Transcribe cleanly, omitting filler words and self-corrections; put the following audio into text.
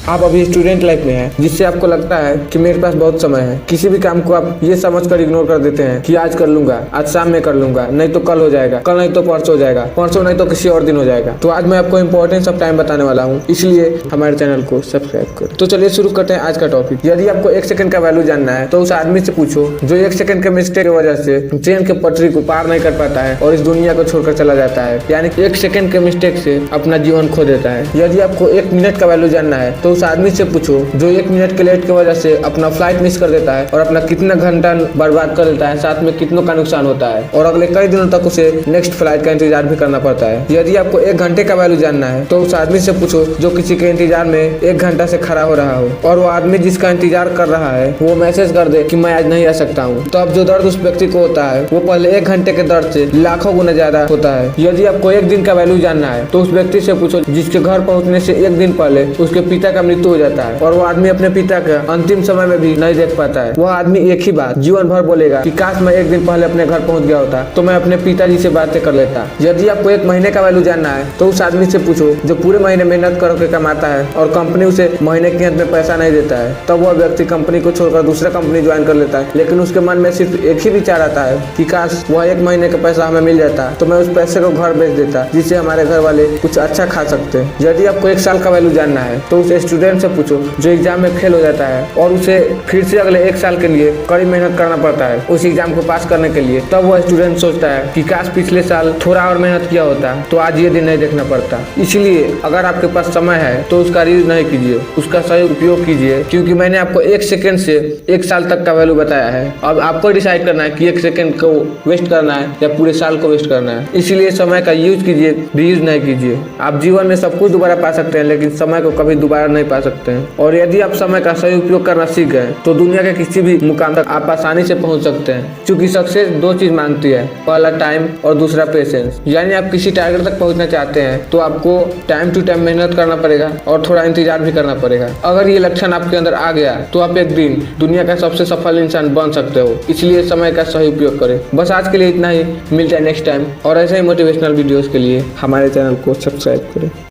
आप अभी student life में हैं, जिससे आपको लगता है कि मेरे पास बहुत समय है, किसी भी काम को आप ये समझकर इग्नोर कर देते हैं कि आज कर लूंगा, आज शाम में कर लूंगा, नहीं तो कल हो जाएगा, कल नहीं तो परसों हो जाएगा, परसों नहीं तो किसी और दिन हो जाएगा। तो आज मैं आपको इंपॉर्टेंस ऑफ टाइम बताने वाला हूँ, इसलिए हमारे चैनल को सब्सक्राइब करें। तो चलिए शुरू करते हैं आज का टॉपिक। यदि आपको 1 सेकंड का वैल्यू जानना है तो उस आदमी से पूछो जो 1 सेकंड के मिस्टेक की वजह से ट्रेन के पटरी को पार नहीं कर पाता है और इस दुनिया को छोड़कर चला जाता है, यानी 1 सेकंड के मिस्टेक से अपना जीवन खो देता है। यदि आपको 1 मिनट का वैल्यू जानना है तो उस आदमी से पूछो जो 1 मिनट के लेट की वजह से अपना फ्लाइट मिस कर देता है और अपना कितना घंटा बर्बाद कर देता है, साथ में कितनों का नुकसान होता है और अगले कई दिनों तक उसे नेक्स्ट फ्लाइट का इंतजार भी करना पड़ता है। यदि आपको 1 घंटे का वैल्यू जानना है तो उस आदमी से पूछो जो किसी के इंतजार में 1 घंटा से खड़ा हो रहा हो और वो आदमी जिसका इंतजार कर रहा है वो मैसेज कर दे कि मैं आज नहीं आ सकता हूँ। तो अब जो दर्द उस व्यक्ति को होता है वो पहले 1 घंटे के दर्द से लाखों गुना ज्यादा होता है। यदि आपको 1 दिन का वैल्यू जानना है तो उस व्यक्ति से पूछो जिसके घर पहुंचने से 1 दिन पहले उसके पिता का मृत्यु हो जाता है और वो आदमी अपने पिता का अंतिम समय में भी नहीं देख पाता है। वह आदमी एक ही बात जीवन भर बोलेगा कि काश मैं 1 दिन पहले अपने घर पहुंच गया होता तो मैं अपने पिताजी से बातें कर लेता। यदि आपको 1 महीने का वैल्यू जानना है तो उस आदमी से पूछो जो पूरे महीने मेहनत करके कमाता है और कंपनी उसे महीने के अंत में पैसा नहीं देता है, तब वह व्यक्ति कंपनी को छोड़कर दूसरा कंपनी ज्वाइन कर लेता है, लेकिन उसके मन में सिर्फ एक ही विचार आता है कि काश वह 1 महीने का पैसा हमें मिल जाता तो मैं उस पैसे को घर बेच देता जिससे हमारे घर वाले कुछ अच्छा खा सकते हैं। यदि आपको 1 साल का वैल्यू जानना है तो उस स्टूडेंट से पूछो जो एग्जाम में फेल हो जाता है और उसे फिर से अगले 1 साल के लिए कड़ी मेहनत करना पड़ता है उस एग्जाम को पास करने के लिए। तब वह स्टूडेंट सोचता है कि काश पिछले साल थोड़ा और मेहनत किया होता तो आज ये दिन नहीं देखना पड़ता। इसलिए अगर आपके पास समय है तो उसका यूज नहीं कीजिए, उसका सही उपयोग कीजिए, क्योंकि मैंने आपको 1 सेकंड से 1 साल तक का वैल्यू बताया है। अब आपको डिसाइड करना है कि 1 सेकंड को वेस्ट करना है या पूरे साल को वेस्ट करना है। इसलिए समय का यूज कीजिए, रीयूज नहीं कीजिए। आप जीवन में सब कुछ दोबारा पा सकते हैं लेकिन समय को कभी दोबारा नहीं पा सकते हैं। और यदि आप समय का सही उपयोग करना सीख गए तो दुनिया के किसी भी मुकाम तक आप आसानी से पहुंच सकते हैं, क्योंकि सक्सेस 2 चीज मांगती है, पहला टाइम और दूसरा पेशेंस। यानी आप किसी टारगेट तक पहुंचना चाहते हैं तो आपको टाइम टू टाइम मेहनत करना पड़ेगा और थोड़ा इंतजार भी करना पड़ेगा। अगर ये लक्षण आपके अंदर आ गया तो आप एक दिन दुनिया का सबसे सफल इंसान बन सकते हो। इसलिए समय का सही उपयोग करें। बस आज के लिए इतना ही, मिलता है नेक्स्ट टाइम और ऐसे ही मोटिवेशनल वीडियोस के लिए हमारे चैनल को सब्सक्राइब करें।